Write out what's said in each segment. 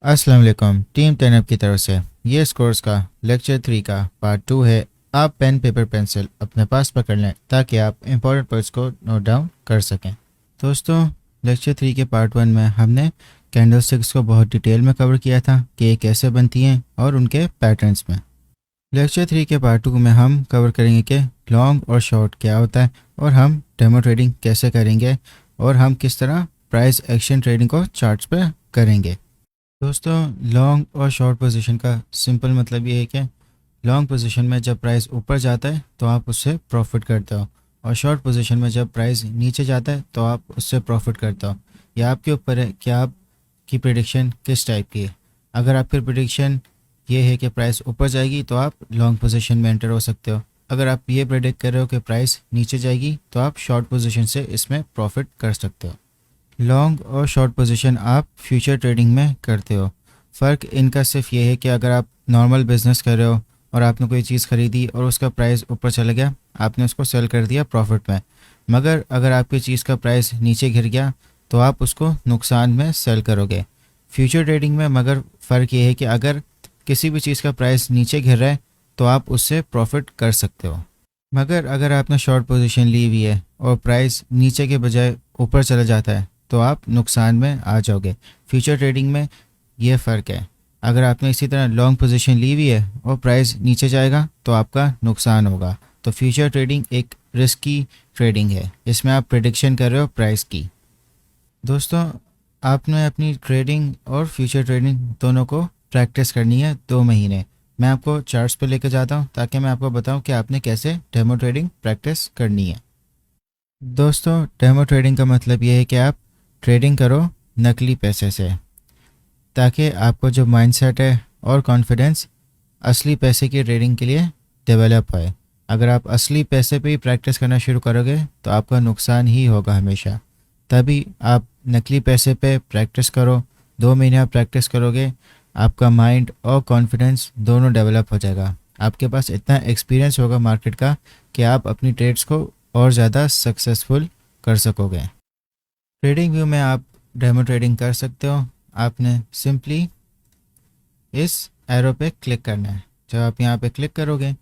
अस्सलाम वालेकुम। टीम 10 की तरफ से ये इस कोर्स का लेक्चर 3 का पार्ट 2 है। आप पेन पेपर पेंसिल अपने पास पकड़ लें ताकि आप इंपॉर्टेंट पॉइंट्स को नोट डाउन कर सकें। दोस्तों, लेक्चर 3 के पार्ट 1 में हमने कैंडलस्टिक्स को बहुत डिटेल में कवर किया था कि ये कैसे बनती हैं और उनके पैटर्न्स में। लेक्चर 3 के पार्ट 2 में हम कवर करेंगे कि लॉन्ग और शॉर्ट क्या होता है और हम डेमो ट्रेडिंग कैसे करेंगे और हम किस तरह प्राइस एक्शन ट्रेडिंग को चार्ट्स पे करेंगे। दोस्तों, लॉन्ग और शॉर्ट पोजीशन का सिंपल मतलब ये है कि लॉन्ग पोजीशन में जब प्राइस ऊपर जाता है तो आप उससे प्रॉफिट करते हो और शॉर्ट पोजीशन में जब प्राइस नीचे जाता है तो आप उससे प्रॉफिट करते हो। यह आपके ऊपर है कि आपकी प्रेडिक्शन किस टाइप की है। अगर आपकी प्रेडिक्शन ये है कि प्राइस ऊपर जाएगी तो आप लॉन्ग पोजीशन में एंटर हो सकते हो। अगर आप ये प्रेडिक्ट कर रहे हो कि प्राइस नीचे जाएगी तो आप शॉर्ट पोजीशन से इसमें प्रॉफिट कर सकते हो। लॉन्ग और शॉर्ट पोजीशन आप फ्यूचर ट्रेडिंग में करते हो। फ़र्क इनका सिर्फ ये है कि अगर आप नॉर्मल बिजनेस कर रहे हो और आपने कोई चीज़ खरीदी और उसका प्राइस ऊपर चला गया, आपने उसको सेल कर दिया प्रॉफिट में। मगर अगर आपकी चीज़ का प्राइस नीचे गिर गया तो आप उसको नुकसान में सेल करोगे। फ्यूचर ट्रेडिंग में मगर फ़र्क ये है कि अगर किसी भी चीज़ का प्राइस नीचे गिर रहा है तो आप उससे प्रॉफिट कर सकते हो। मगर अगर आपने शॉर्ट पोजीशन ली हुई है और प्राइस नीचे के बजाय ऊपर चला जाता है तो आप नुकसान में आ जाओगे। फ्यूचर ट्रेडिंग में ये फ़र्क है। अगर आपने इसी तरह लॉन्ग पोजीशन ली हुई है और प्राइस नीचे जाएगा तो आपका नुकसान होगा। तो फ्यूचर ट्रेडिंग एक रिस्की ट्रेडिंग है, इसमें आप प्रेडिक्शन कर रहे हो प्राइस की। दोस्तों, आपने अपनी ट्रेडिंग और फ्यूचर ट्रेडिंग दोनों को प्रैक्टिस करनी है 2 महीने। मैं आपको चार्ट्स पे लेकर जाता हूँ ताकि मैं आपको बताऊँ कि आपने कैसे डेमो ट्रेडिंग प्रैक्टिस करनी है। दोस्तों, डेमो ट्रेडिंग का मतलब ये है कि आप ट्रेडिंग करो नकली पैसे से ताकि आपको जो माइंडसेट है और कॉन्फिडेंस असली पैसे की ट्रेडिंग के लिए डेवलप होए। अगर आप असली पैसे पे ही प्रैक्टिस करना शुरू करोगे तो आपका नुकसान ही होगा हमेशा। तभी आप नकली पैसे पे प्रैक्टिस करो। 2 महीने आप प्रैक्टिस करोगे, आपका माइंड और कॉन्फिडेंस दोनों डेवलप हो जाएगा। आपके पास इतना एक्सपीरियंस होगा मार्केट का कि आप अपनी ट्रेड्स को और ज़्यादा सक्सेसफुल कर सकोगे। ट्रेडिंग व्यू में आप डेमो ट्रेडिंग कर सकते हो। आपने सिंपली इस एरो पे क्लिक करना है। जब आप यहाँ पे क्लिक करोगे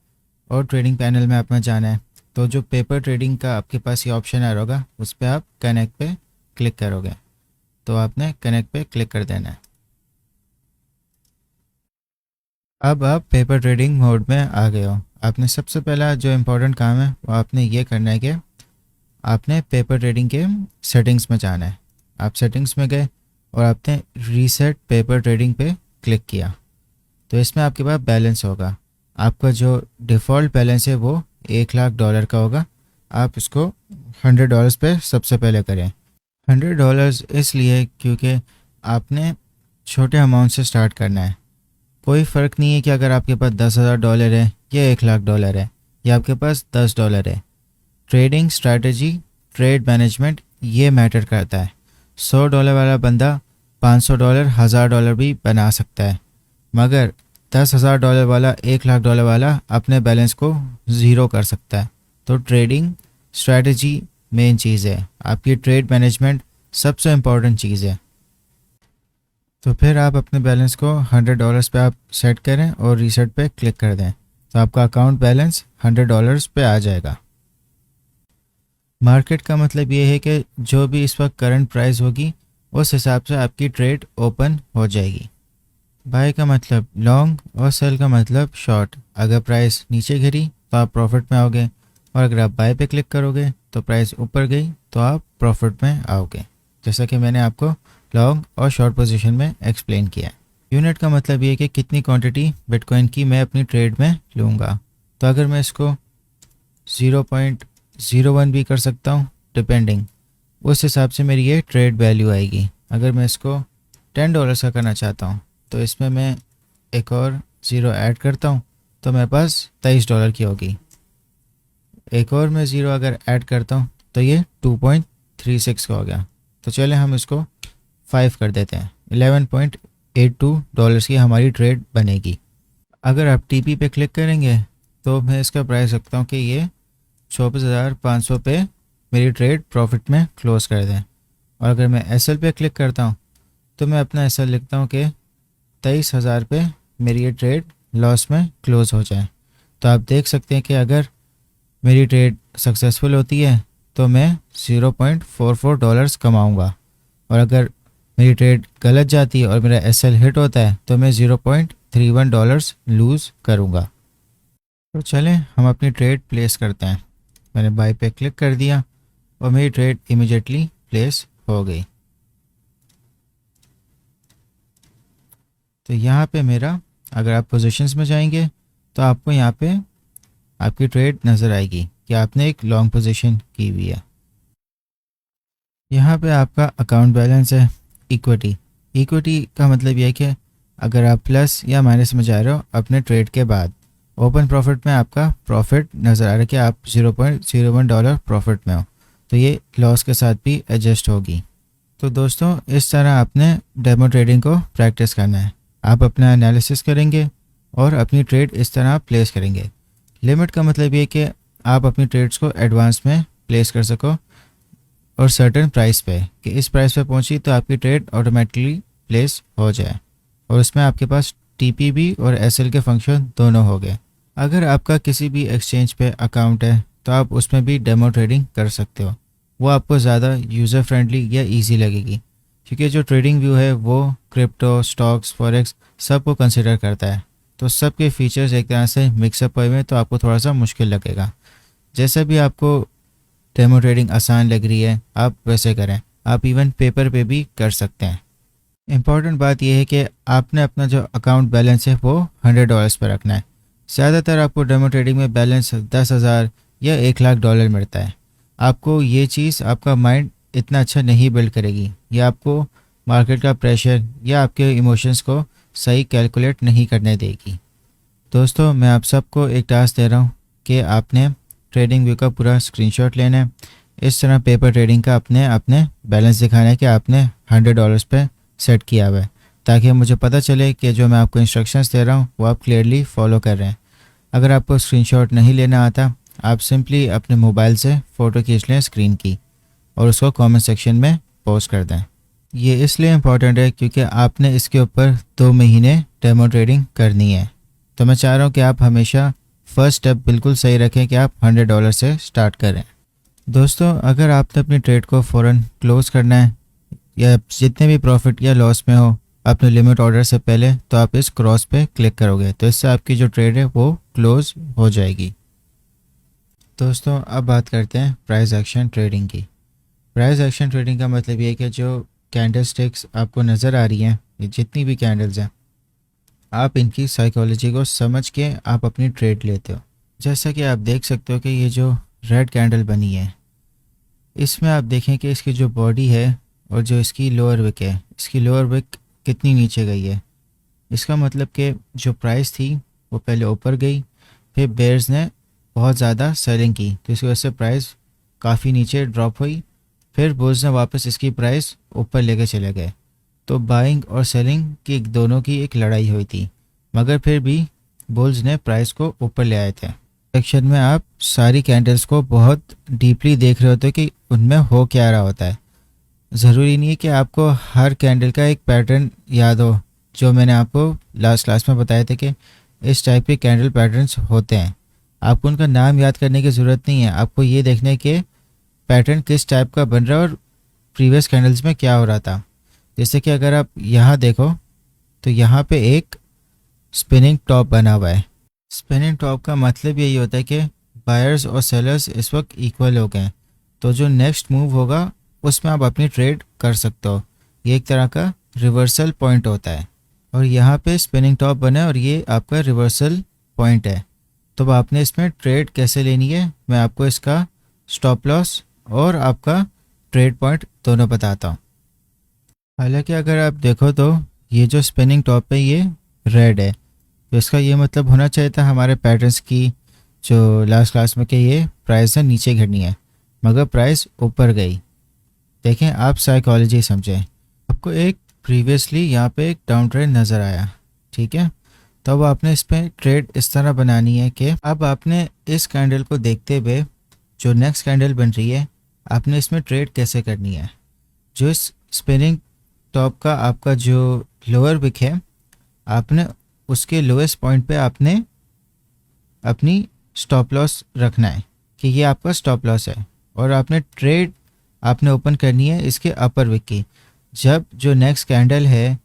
और ट्रेडिंग पैनल में अपना जाना है तो जो पेपर ट्रेडिंग का आपके पास ये ऑप्शन आ रहा होगा उस पर आप कनेक्ट पे क्लिक करोगे। तो आपने कनेक्ट पे क्लिक कर देना है। अब आप पेपर ट्रेडिंग मोड में आ गए हो। आपने सबसे पहला जो इम्पोर्टेंट काम है वो आपने ये करना है कि आपने पेपर ट्रेडिंग के सेटिंग्स में जाना है। आप सेटिंग्स में गए और आपने रीसेट पेपर ट्रेडिंग पे क्लिक किया तो इसमें आपके पास बैलेंस होगा। आपका जो डिफ़ॉल्ट बैलेंस है वो $1,00,000 का होगा। आप इसको $100 पे सबसे पहले करें। $100 इसलिए क्योंकि आपने छोटे अमाउंट से स्टार्ट करना है। कोई फ़र्क नहीं है कि अगर आपके पास $10,000 है या $1,00,000 है या आपके पास $10 है। ट्रेडिंग स्ट्रैटेजी, ट्रेड मैनेजमेंट ये मैटर करता है। $100 वाला बंदा $500, $1,000 भी बना सकता है, मगर $10,000 वाला, $1,00,000 वाला अपने बैलेंस को ज़ीरो कर सकता है। तो ट्रेडिंग स्ट्रैटेजी मेन चीज़ है, आपकी ट्रेड मैनेजमेंट सबसे इम्पोर्टेंट चीज़ है। तो फिर आप अपने बैलेंस को $100 पे आप सेट करें और रीसेट पे क्लिक कर दें तो आपका अकाउंट बैलेंस $100 पे आ जाएगा। मार्केट का मतलब ये है कि जो भी इस वक्त करंट प्राइस होगी उस हिसाब से आपकी ट्रेड ओपन हो जाएगी। बाय का मतलब लॉन्ग और सेल का मतलब शॉर्ट। अगर प्राइस नीचे गिरी तो आप प्रॉफिट में आओगे और अगर आप बाय पे क्लिक करोगे तो प्राइस ऊपर गई तो आप प्रॉफिट में आओगे, जैसा कि मैंने आपको लॉन्ग और शॉर्ट पोजीशन में एक्सप्लेन किया। यूनिट का मतलब ये है कि कितनी क्वांटिटी बिटकॉइन की मैं अपनी ट्रेड में लूँगा। तो अगर मैं इसको 0.01 भी कर सकता हूँ डिपेंडिंग, उस हिसाब से मेरी ये ट्रेड वैल्यू आएगी। अगर मैं इसको $10 का करना चाहता हूँ तो इसमें मैं एक और ज़ीरो ऐड करता हूँ तो मेरे पास $23 की होगी। एक और मैं ज़ीरो अगर ऐड करता हूँ तो ये 2.36 का हो गया। तो चले हम इसको 5 कर देते हैं। $11.82 की हमारी ट्रेड बनेगी। अगर आप टीपी पे क्लिक करेंगे तो मैं इसका प्राइस रखता हूँ कि ये 24,500 पे मेरी ट्रेड प्रॉफिट में क्लोज कर दें। और अगर मैं एसएल पे क्लिक करता हूँ तो मैं अपना एसएल लिखता हूँ कि 23,000 पे मेरी ये ट्रेड लॉस में क्लोज़ हो जाए। तो आप देख सकते हैं कि अगर मेरी ट्रेड सक्सेसफुल होती है तो मैं $0.44 कमाऊंगा, और अगर मेरी ट्रेड गलत जाती है और मेरा एसएल हिट होता है तो मैं $0.31 लूज़ करूंगा। तो चलें हम अपनी ट्रेड प्लेस करते हैं। मैंने बाय पे क्लिक कर दिया और मेरी ट्रेड इमीडिएटली प्लेस हो गई। तो यहाँ पे मेरा, अगर आप पोजीशंस में जाएंगे तो आपको यहाँ पे आपकी ट्रेड नज़र आएगी कि आपने एक लॉन्ग पोजीशन की हुई है। यहाँ पे आपका अकाउंट बैलेंस है, इक्विटी। इक्विटी का मतलब यह है कि अगर आप प्लस या माइनस में जा रहे हो अपने ट्रेड के बाद, ओपन प्रॉफिट में आपका प्रॉफिट नज़र आ रहा है कि आप $0.01 प्रॉफिट में हो, तो ये लॉस के साथ भी एडजस्ट होगी। तो दोस्तों इस तरह आपने डेमो ट्रेडिंग को प्रैक्टिस करना है। आप अपना एनालिसिस करेंगे और अपनी ट्रेड इस तरह प्लेस करेंगे। लिमिट का मतलब ये कि आप अपनी ट्रेड्स को एडवांस में प्लेस कर सको और सर्टेन प्राइस पे, कि इस प्राइस पे पहुंची तो आपकी ट्रेड ऑटोमेटिकली प्लेस हो जाए, और उसमें आपके पास टीपीबी और एसएल के फंक्शन दोनों हो गए। अगर आपका किसी भी एक्सचेंज पे अकाउंट है तो आप उसमें भी डेमो ट्रेडिंग कर सकते हो। वो आपको ज़्यादा यूज़र फ्रेंडली या ईजी लगेगी, क्योंकि जो ट्रेडिंग व्यू है वो क्रिप्टो, स्टॉक्स, फॉरेक्स सब को कंसिडर करता है। तो सबके फीचर्स एक तरह से मिक्सअप हुए हैं, तो आपको थोड़ा सा मुश्किल लगेगा। जैसा भी आपको डेमो ट्रेडिंग आसान लग रही है आप वैसे करें। आप इवन पेपर पे भी कर सकते हैं। इम्पॉर्टेंट बात यह है कि आपने अपना जो अकाउंट बैलेंस है वो $100 पर रखना है। ज़्यादातर आपको डेमो ट्रेडिंग में बैलेंस 10,000 या $1,00,000 मिलता है। आपको ये चीज़, आपका माइंड इतना अच्छा नहीं बिल्ड करेगी, या आपको मार्केट का प्रेशर या आपके इमोशंस को सही कैलकुलेट नहीं करने देगी। दोस्तों मैं आप सबको एक टास्क दे रहा हूँ कि आपने ट्रेडिंग व्यू का पूरा स्क्रीनशॉट लेना है। इस तरह पेपर ट्रेडिंग का अपने बैलेंस दिखाना है कि आपने $100 पे सेट किया हुआ है, ताकि मुझे पता चले कि जो मैं आपको इंस्ट्रक्शंस दे रहा हूँ वो आप क्लियरली फॉलो कर रहे हैं। अगर आपको स्क्रीनशॉट नहीं लेना आता, आप सिंपली अपने मोबाइल से फ़ोटो खींच लें स्क्रीन की और उसको कमेंट सेक्शन में पोस्ट कर दें। ये इसलिए इम्पॉर्टेंट है क्योंकि आपने इसके ऊपर 2 महीने डेमो ट्रेडिंग करनी है। तो मैं चाह रहा हूँ कि आप हमेशा फर्स्ट स्टेप बिल्कुल सही रखें कि आप $100 से स्टार्ट करें। दोस्तों अगर आपने अपनी ट्रेड को फ़ौरन क्लोज़ करना है, या जितने भी प्रॉफिट या लॉस में हो अपने लिमिट ऑर्डर से पहले, तो आप इस क्रॉस पे क्लिक करोगे, तो इससे आपकी जो ट्रेड है वो क्लोज़ हो जाएगी। दोस्तों अब बात करते हैं प्राइस एक्शन ट्रेडिंग की। प्राइस एक्शन ट्रेडिंग का मतलब ये है कि जो कैंडल स्टिक्स आपको नज़र आ रही हैं, ये जितनी भी कैंडल्स हैं, आप इनकी साइकोलॉजी को समझ के आप अपनी ट्रेड लेते हो। जैसा कि आप देख सकते हो कि ये जो रेड कैंडल बनी है, इसमें आप देखें कि इसकी जो बॉडी है और जो इसकी लोअर विक है, इसकी लोअर विक कितनी नीचे गई है। इसका मतलब कि जो प्राइस थी वो पहले ऊपर गई, फिर बेयर्स ने बहुत ज़्यादा सेलिंग की, तो इसकी वजह से प्राइस काफ़ी नीचे ड्रॉप हुई, फिर बुल्स ने वापस इसकी प्राइस ऊपर लेके चले गए। तो बाइंग और सेलिंग की दोनों की एक लड़ाई हुई थी, मगर फिर भी बुल्स ने प्राइस को ऊपर ले आए थे। सेक्शन में आप सारी कैंडल्स को बहुत डीपली देख रहे होते हो कि उनमें हो क्या रहा होता है। ज़रूरी नहीं है कि आपको हर कैंडल का एक पैटर्न याद हो। जो मैंने आपको लास्ट क्लास में बताया था कि इस टाइप के कैंडल पैटर्न्स होते हैं, आपको उनका नाम याद करने की ज़रूरत नहीं है। आपको ये देखने के पैटर्न किस टाइप का बन रहा है और प्रीवियस कैंडल्स में क्या हो रहा था। जैसे कि अगर आप यहाँ देखो तो यहाँ पे एक स्पिनिंग टॉप बना हुआ है। स्पिनिंग टॉप का मतलब यही होता है कि बायर्स और सेलर्स इस वक्त इक्वल हो गए, तो जो नेक्स्ट मूव होगा उसमें आप अपनी ट्रेड कर सकते हो। ये एक तरह का रिवर्सल पॉइंट होता है, और यहाँ पे स्पिनिंग टॉप बना है और ये आपका रिवर्सल पॉइंट है। तो अब आपने इसमें ट्रेड कैसे लेनी है, मैं आपको इसका स्टॉप लॉस और आपका ट्रेड पॉइंट दोनों बताता हूँ। हालांकि अगर आप देखो तो ये जो स्पिनिंग टॉप है ये रेड है, तो इसका ये मतलब होना चाहिए था हमारे पैटर्न्स की जो लास्ट क्लास में कि ये प्राइस है नीचे गिरनी है, मगर प्राइस ऊपर गई। देखें आप साइकोलॉजी समझें। आपको एक प्रीवियसली यहाँ पे एक डाउन ट्रेंड नज़र आया, ठीक है, तो अब आपने इस पर ट्रेड इस तरह बनानी है कि अब आपने इस कैंडल को देखते हुए जो नेक्स्ट कैंडल बन रही है आपने इसमें ट्रेड कैसे करनी है। जो इस स्पिनिंग टॉप का आपका जो लोअर विक है आपने उसके लोएस्ट पॉइंट पे आपने अपनी स्टॉप लॉस रखना है कि ये आपका स्टॉप लॉस है, और आपने ट्रेड आपने ओपन करनी है इसके अपर विक की। जब जो नेक्स्ट कैंडल है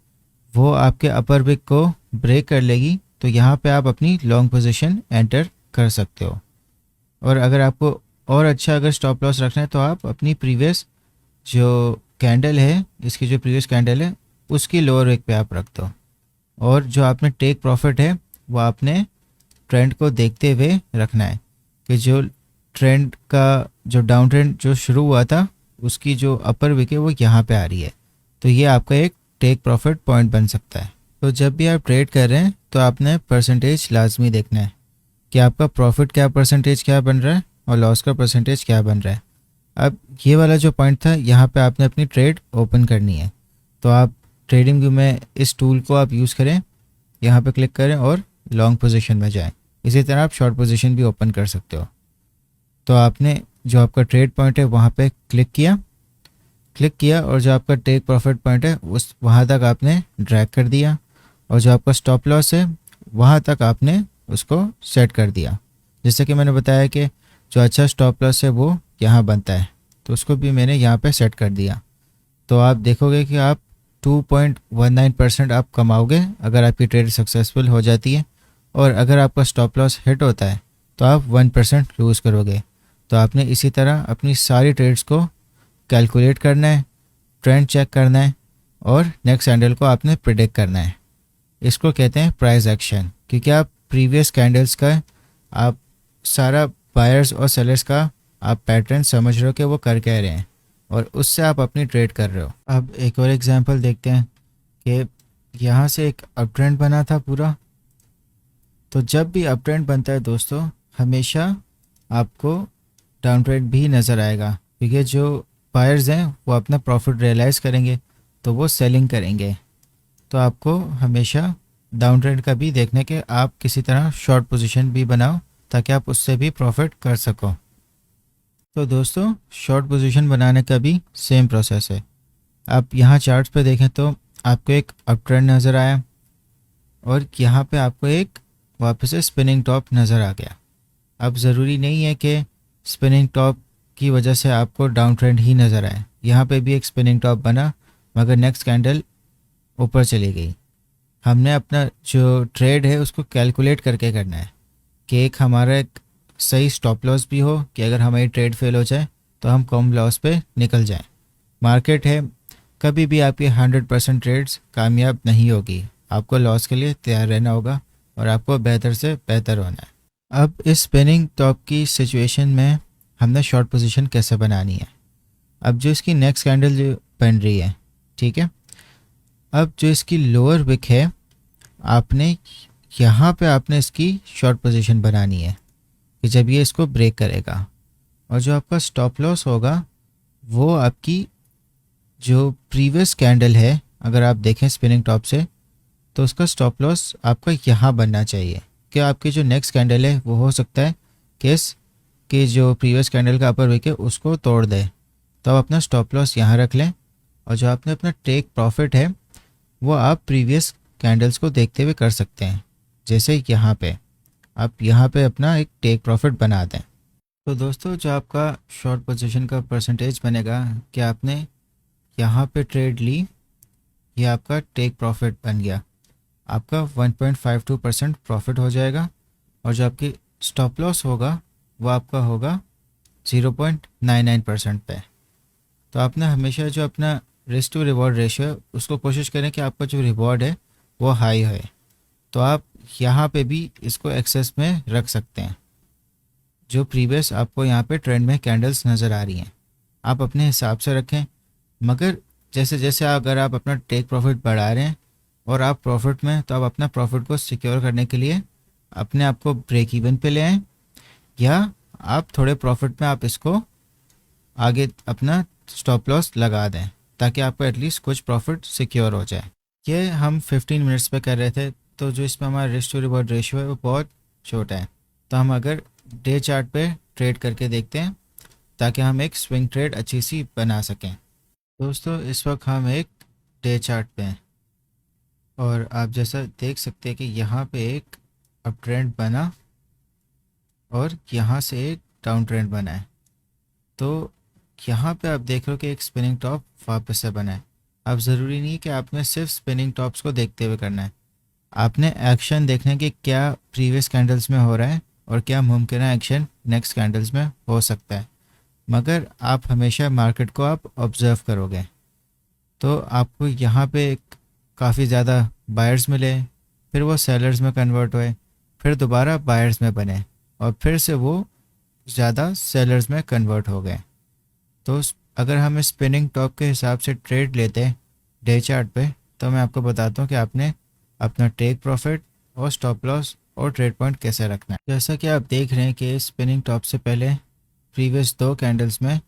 वो आपके अपर विक को ब्रेक कर लेगी तो यहाँ पे आप अपनी लॉन्ग पोजीशन एंटर कर सकते हो। और अगर आपको और अच्छा अगर स्टॉप लॉस रखना है तो आप अपनी प्रीवियस जो कैंडल है, इसकी जो प्रीवियस कैंडल है उसकी लोअर विक पे आप रख दो, और जो आपने टेक प्रॉफिट है वो आपने ट्रेंड को देखते हुए रखना है कि जो ट्रेंड का जो डाउन ट्रेंड जो शुरू हुआ था उसकी जो अपर विक है वो यहाँ पे आ रही है, तो ये आपका एक टेक प्रॉफिट पॉइंट बन सकता है। तो जब भी आप ट्रेड कर रहे हैं तो आपने परसेंटेज लाजमी देखना है कि आपका प्रॉफिट क्या परसेंटेज क्या बन रहा है और लॉस का परसेंटेज क्या बन रहा है। अब ये वाला जो पॉइंट था यहाँ पे आपने अपनी ट्रेड ओपन करनी है, तो आप ट्रेडिंग व्यू में इस टूल को आप यूज़ करें, यहाँ पे क्लिक करें और लॉन्ग पोजीशन में जाएं। इसी तरह आप शॉर्ट पोजीशन भी ओपन कर सकते हो। तो आपने जो आपका ट्रेड पॉइंट है वहाँ पे क्लिक किया और जो आपका टेक प्रॉफिट पॉइंट है उस वहाँ तक आपने ड्रैग कर दिया, और जो आपका स्टॉप लॉस है वहाँ तक आपने उसको सेट कर दिया। जैसे कि मैंने बताया कि जो अच्छा स्टॉप लॉस है वो यहाँ बनता है, तो उसको भी मैंने यहाँ पे सेट कर दिया। तो आप देखोगे कि आप 2.19% आप कमाओगे अगर आपकी ट्रेड सक्सेसफुल हो जाती है, और अगर आपका स्टॉप लॉस हिट होता है तो आप 1% लूज़ करोगे। तो आपने इसी तरह अपनी सारी ट्रेड्स को कैलकुलेट करना है, ट्रेंड चेक करना है, और नेक्स्ट कैंडल को आपने प्रिडिक्ट करना है। इसको कहते हैं प्राइस एक्शन, क्योंकि आप प्रीवियस कैंडल्स का आप सारा बायर्स और सेलर्स का आप पैटर्न समझ रहे हो कि वो कर क्या रहे हैं, और उससे आप अपनी ट्रेड कर रहे हो। अब एक और एग्जांपल देखते हैं कि यहाँ से एक अप ट्रेंड बना था पूरा। तो जब भी अप ट्रेंड बनता है दोस्तों, हमेशा आपको डाउन ट्रेंड भी नज़र आएगा, क्योंकि जो बायर्स हैं वो अपना प्रॉफिट रियलाइज़ करेंगे तो वो सेलिंग करेंगे। तो आपको हमेशा डाउन ट्रेंड का भी देखने के आप किसी तरह शॉर्ट पोजीशन भी बनाओ ताकि आप उससे भी प्रॉफिट कर सको। तो दोस्तों शॉर्ट पोजीशन बनाने का भी सेम प्रोसेस है। आप यहाँ चार्ट्स पे देखें तो आपको एक अप ट्रेंड नज़र आया, और यहाँ पे आपको एक वापस से स्पिनिंग टॉप नज़र आ गया। अब ज़रूरी नहीं है कि स्पिनिंग टॉप की वजह से आपको डाउन ट्रेंड ही नज़र आए। यहाँ पे भी एक स्पिनिंग टॉप बना मगर नेक्स्ट कैंडल ऊपर चली गई। हमने अपना जो ट्रेड है उसको कैलकुलेट करके करना है कि एक हमारा एक सही स्टॉप लॉस भी हो कि अगर हमारी ट्रेड फेल हो जाए तो हम कम लॉस पे निकल जाएं। मार्केट है, कभी भी आपकी 100% ट्रेड्स कामयाब नहीं होगी, आपको लॉस के लिए तैयार रहना होगा और आपको बेहतर से बेहतर होना है। अब इस स्पिनिंग टॉप की सिचुएशन में हमने शॉर्ट पोजीशन कैसे बनानी है। अब जो इसकी नेक्स्ट कैंडल जो बन रही है, ठीक है, अब जो इसकी लोअर विक है आपने यहाँ पे आपने इसकी शॉर्ट पोजीशन बनानी है कि जब ये इसको ब्रेक करेगा, और जो आपका स्टॉप लॉस होगा वो आपकी जो प्रीवियस कैंडल है, अगर आप देखें स्पिनिंग टॉप से तो उसका स्टॉप लॉस आपका यहाँ बनना चाहिए कि आपकी जो नेक्स्ट कैंडल है वो हो सकता है कि जो प्रीवियस कैंडल का अपर विक है उसको तोड़ दे। तो आप अपना स्टॉप लॉस यहाँ रख लें, और जो आपने अपना टेक प्रॉफिट है वो आप प्रीवियस कैंडल्स को देखते हुए कर सकते हैं। जैसे यहाँ पे आप यहाँ पे अपना एक टेक प्रॉफिट बना दें। तो दोस्तों जो आपका शॉर्ट पोजीशन का परसेंटेज बनेगा कि आपने यहाँ पे ट्रेड ली, ये आपका टेक प्रॉफिट बन गया, आपका 1.52% प्रॉफिट हो जाएगा, और जो आपकी स्टॉप लॉस होगा वो आपका होगा 0.99% पे। तो आपने हमेशा जो अपना रिस्क टू रिवॉर्ड रेशियो है उसको कोशिश करें कि आपका जो रिवॉर्ड है वो हाई है। तो आप यहाँ पे भी इसको एक्सेस में रख सकते हैं। जो प्रीवियस आपको यहाँ पे ट्रेंड में कैंडल्स नज़र आ रही हैं आप अपने हिसाब से रखें, मगर जैसे जैसे अगर आप अपना टेक प्रॉफिट बढ़ा रहे हैं और आप प्रॉफिट में, तो आप अपना प्रॉफिट को सिक्योर करने के लिए अपने आप को ब्रेक इवन पे ले आएँ, या आप थोड़े प्रॉफिट में आप इसको आगे अपना स्टॉप लॉस लगा दें ताकि आपको एटलीस्ट कुछ प्रॉफिट सिक्योर हो जाए। ये हम 15 मिनट्स पे कर रहे थे, तो जो इसमें हमारा रिस्क टू रिवॉर्ड रेशियो है वो बहुत छोटा है। तो हम अगर डे चार्ट पे ट्रेड करके देखते हैं ताकि हम एक स्विंग ट्रेड अच्छी सी बना सकें। दोस्तों इस वक्त हम एक डे चार्ट पे हैं। और आप जैसा देख सकते हैं कि यहाँ पे एक अप ट्रेंड बना और यहाँ से एक डाउन ट्रेंड बना है। तो यहाँ पे आप देख रहे हो कि एक स्पिनिंग टॉप वापस से बना है। अब ज़रूरी नहीं कि आपने सिर्फ स्पिनिंग टॉप्स को देखते हुए करना है, आपने एक्शन देखना कि क्या प्रीवियस कैंडल्स में हो रहा है और क्या मुमकिन एक्शन नेक्स्ट कैंडल्स में हो सकता है। मगर आप हमेशा मार्केट को आप ऑब्जर्व करोगे तो आपको यहाँ पे काफ़ी ज़्यादा बायर्स मिले, फिर वो सेलर्स में कन्वर्ट हुए, फिर दोबारा बायर्स में बने और फिर से वो ज़्यादा सेलर्स में कन्वर्ट हो गए। तो अगर हम स्पिनिंग टॉप के हिसाब से ट्रेड लेते हैं डे चार्ट पे, तो मैं आपको बताता हूँ कि आपने अपना टेक प्रॉफिट और स्टॉप लॉस और ट्रेड पॉइंट कैसे रखना है। जैसा कि आप देख रहे हैं कि स्पिनिंग टॉप से पहले प्रीवियस 2 कैंडल्स में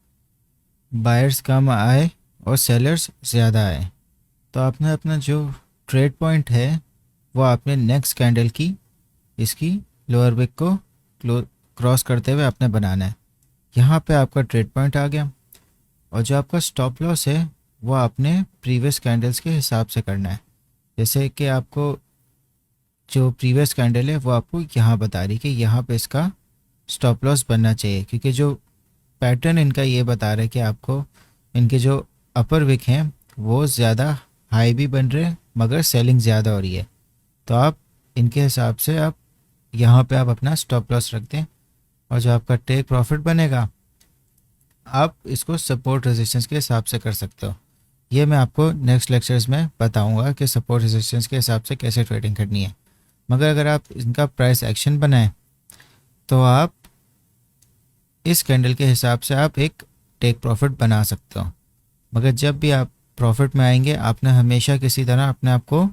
बायर्स कम आए और सेलर्स ज़्यादा आए। तो आपने अपना जो ट्रेड पॉइंट है वो आपने नेक्स्ट कैंडल की इसकी लोअर विक को क्रॉस करते हुए आपने बनाना है। यहाँ पे आपका ट्रेड पॉइंट आ गया और जो आपका स्टॉप लॉस है वो आपने प्रीवियस कैंडल्स के हिसाब से करना है। जैसे कि आपको जो प्रीवियस कैंडल है वो आपको यहाँ बता रही कि यहाँ पे इसका स्टॉप लॉस बनना चाहिए, क्योंकि जो पैटर्न इनका ये बता रहा है कि आपको इनके जो अपर विक हैं वो ज़्यादा हाई भी बन रहे हैं मगर सेलिंग ज़्यादा हो रही है। तो आप इनके हिसाब से आप यहाँ पे आप अपना स्टॉप लॉस रख दें और जो आपका टेक प्रॉफिट बनेगा आप इसको सपोर्ट रेजिस्टेंस के हिसाब से कर सकते हो। ये मैं आपको नेक्स्ट लेक्चर्स में बताऊंगा कि सपोर्ट रेजिस्टेंस के हिसाब से कैसे ट्रेडिंग करनी है। मगर अगर आप इनका प्राइस एक्शन बनाएं तो आप इस कैंडल के हिसाब से आप एक टेक प्रॉफिट बना सकते हो। मगर जब भी आप प्रॉफिट में आएंगे आपने हमेशा किसी तरह अपने आप को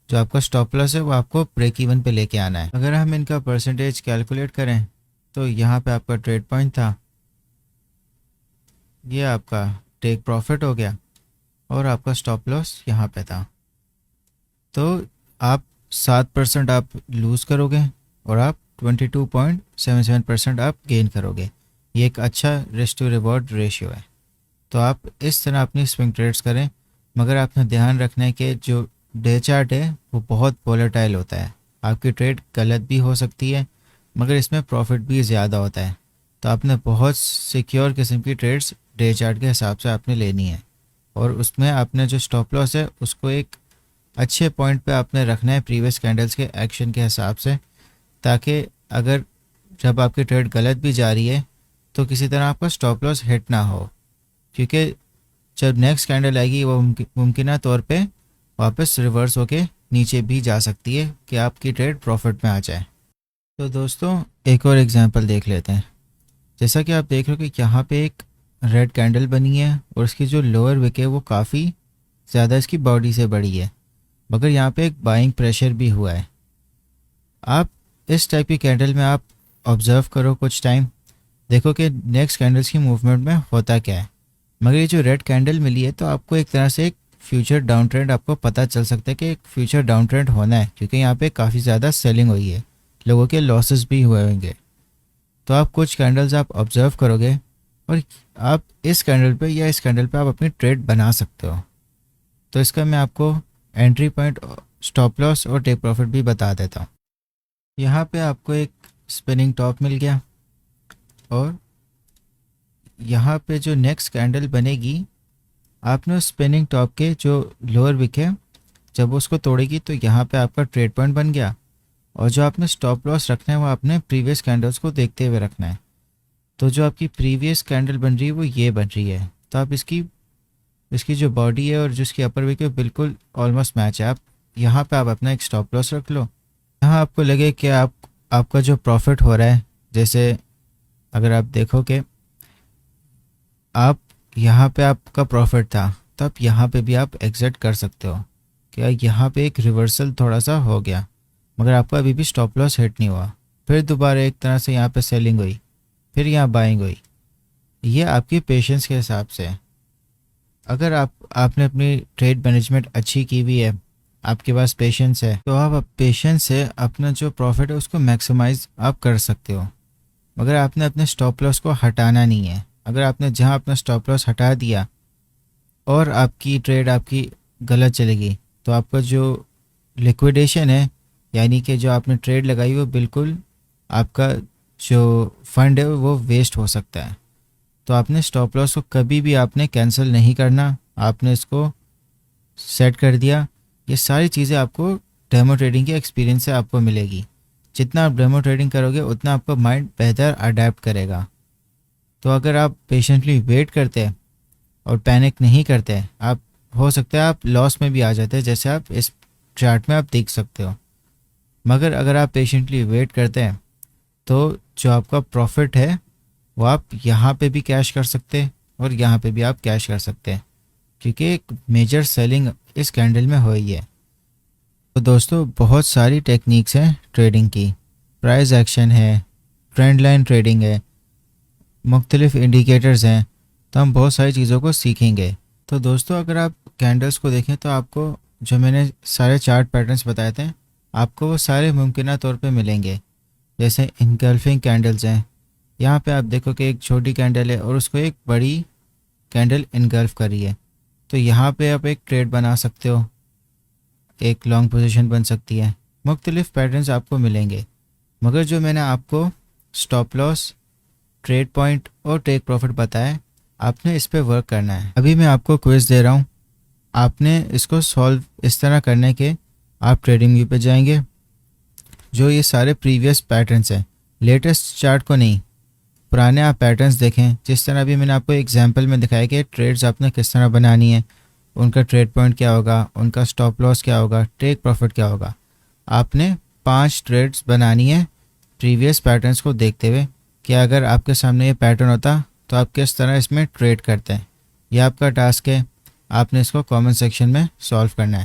जो आपका स्टॉप लॉस है वो आपको ब्रेक इवन पे लेके आना है। अगर हम इनका परसेंटेज कैलकुलेट करें तो यहाँ पे आपका ट्रेड पॉइंट था, ये आपका टेक प्रॉफिट हो गया और आपका स्टॉप लॉस यहाँ पे था। तो आप 7% आप लूज़ करोगे और आप 22.77% आप गेन करोगे। ये एक अच्छा रिस्क टू रिवॉर्ड रेशियो है। तो आप इस तरह अपनी स्विंग ट्रेड्स करें, मगर आपने ध्यान रखना है कि जो डे चार्ट है वो बहुत वोलेटाइल होता है। आपकी ट्रेड गलत भी हो सकती है मगर इसमें प्रॉफिट भी ज़्यादा होता है। तो आपने बहुत सिक्योर किस्म की ट्रेड्स डे चार्ट के हिसाब से आपने लेनी है और उसमें आपने जो स्टॉप लॉस है उसको एक अच्छे पॉइंट पे आपने रखना है प्रीवियस कैंडल्स के एक्शन के हिसाब से, ताकि अगर जब आपकी ट्रेड गलत भी जा रही है तो किसी तरह आपका स्टॉप लॉस हिट ना हो, क्योंकि जब नेक्स्ट कैंडल आएगी वो मुमकिन तौर पे वापस रिवर्स होके नीचे भी जा सकती है कि आपकी ट्रेड प्रॉफिट में आ जाए। तो दोस्तों एक और एग्जांपल देख लेते हैं। जैसा कि आप देख रहे हो कि यहाँ पे एक रेड कैंडल बनी है और इसकी जो लोअर विक है वो काफ़ी ज़्यादा इसकी बॉडी से बड़ी है, मगर यहाँ पे एक बाइंग प्रेशर भी हुआ है। आप इस टाइप की कैंडल में आप ऑब्ज़र्व करो कुछ टाइम, देखो कि नेक्स्ट कैंडल्स की मूवमेंट में होता क्या है। मगर ये जो रेड कैंडल मिली है तो आपको एक तरह से एक फ्यूचर डाउन ट्रेंड आपको पता चल सकता है कि एक फ्यूचर डाउन ट्रेंड होना है, क्योंकि यहाँ पे काफ़ी ज़्यादा सेलिंग हुई है, लोगों के लॉसेस भी हुए होंगे। तो आप कुछ कैंडल्स आप ऑब्जर्व करोगे और आप इस कैंडल पे या इस कैंडल पे आप अपनी ट्रेड बना सकते हो। तो इसका मैं आपको एंट्री पॉइंट, स्टॉप लॉस और टेक प्रॉफिट भी बता देता हूँ। यहाँ पे आपको एक स्पिनिंग टॉप मिल गया और यहाँ पे जो नेक्स्ट कैंडल बनेगी आपने स्पिनिंग टॉप के जो लोअर विक है जब उसको तोड़ेगी तो यहाँ पे आपका ट्रेड पॉइंट बन गया और जो आपने स्टॉप लॉस रखना है वो आपने प्रीवियस कैंडल्स को देखते हुए रखना है। तो जो आपकी प्रीवियस कैंडल बन रही है वो ये बन रही है, तो आप इसकी जो बॉडी है और जिसकी अपर विक है बिल्कुल ऑलमोस्ट मैच है। आप यहाँ पे आप अपना एक स्टॉप लॉस रख लो। यहाँ आपको लगे कि आपका जो प्रॉफिट हो रहा है, जैसे अगर आप देखो कि आप यहाँ पे आपका प्रॉफिट था तो आप यहाँ पे भी आप एग्जिट कर सकते हो। क्या यहाँ पे एक रिवर्सल थोड़ा सा हो गया मगर आपका अभी भी स्टॉप लॉस हिट नहीं हुआ, फिर दोबारा एक तरह से यहाँ पे सेलिंग हुई, फिर यहाँ बाइंग हुई। ये आपकी पेशेंस के हिसाब से है। अगर आपने अपनी ट्रेड मैनेजमेंट अच्छी की हुई है, आपके पास पेशेंस है, तो आप पेशेंस से अपना जो प्रॉफिट है उसको मैक्सिमाइज आप कर सकते हो। मगर आपने अपने स्टॉप लॉस को हटाना नहीं है। अगर आपने जहाँ अपना स्टॉप लॉस हटा दिया और आपकी ट्रेड आपकी गलत चलेगी तो आपका जो लिक्विडेशन है, यानी कि जो आपने ट्रेड लगाई वो बिल्कुल आपका जो फंड है वो वेस्ट हो सकता है। तो आपने स्टॉप लॉस को कभी भी आपने कैंसिल नहीं करना, आपने इसको सेट कर दिया। ये सारी चीज़ें आपको डेमो ट्रेडिंग के एक्सपीरियंस से आपको मिलेगी। जितना आप डेमो ट्रेडिंग करोगे उतना आपका माइंड बेहतर अडेप्ट करेगा। तो अगर आप पेशेंटली वेट करते हैं और पैनिक नहीं करते हैं, आप हो सकता है आप लॉस में भी आ जाते हैं, जैसे आप इस चार्ट में आप देख सकते हो। मगर अगर आप पेशेंटली वेट करते हैं तो जो आपका प्रॉफिट है वो आप यहाँ पे भी कैश कर सकते हैं और यहाँ पे भी आप कैश कर सकते हैं, क्योंकि एक मेजर सेलिंग इस कैंडल में हुई है। तो दोस्तों बहुत सारी टेक्निक्स हैं ट्रेडिंग की, प्राइस एक्शन है, ट्रेंड लाइन ट्रेडिंग है, मुख्तलिफ इंडिकेटर्स हैं। तो हम बहुत सारी चीज़ों को सीखेंगे। तो दोस्तों अगर आप कैंडल्स को देखें तो आपको जो मैंने सारे चार्ट पैटर्न्स बताए थे आपको वो सारे मुमकिन तौर पे मिलेंगे। जैसे इनगल्फिंग कैंडल्स हैं, यहाँ पे आप देखो कि एक छोटी कैंडल है और उसको एक बड़ी कैंडल इनगल्फ कर रही है। तो यहाँ पे आप एक ट्रेड बना सकते हो, एक लॉन्ग पोजीशन बन सकती है। मुख्तलिफ पैटर्न्स आपको मिलेंगे, मगर जो मैंने आपको स्टॉप लॉस, ट्रेड पॉइंट और टेक प्रॉफिट बताया, आपने इस पे वर्क करना है। अभी मैं आपको क्विज दे रहा हूँ, आपने इसको सॉल्व इस तरह करने के आप ट्रेडिंग व्यू पे जाएंगे। जो ये सारे प्रीवियस पैटर्न्स हैं, लेटेस्ट चार्ट को नहीं, पुराने आप पैटर्न्स देखें। जिस तरह अभी मैंने आपको एग्जांपल में दिखाया कि ट्रेड्स आपने किस तरह बनानी है, उनका ट्रेड पॉइंट क्या होगा, उनका स्टॉप लॉस क्या होगा, टेक प्रॉफिट क्या होगा। आपने 5 ट्रेड्स बनानी है प्रीवियस पैटर्न्स को देखते हुए कि अगर आपके सामने ये पैटर्न होता तो आप किस तरह इसमें ट्रेड करते हैं। यह आपका टास्क है, आपने इसको कमेंट सेक्शन में सॉल्व करना है।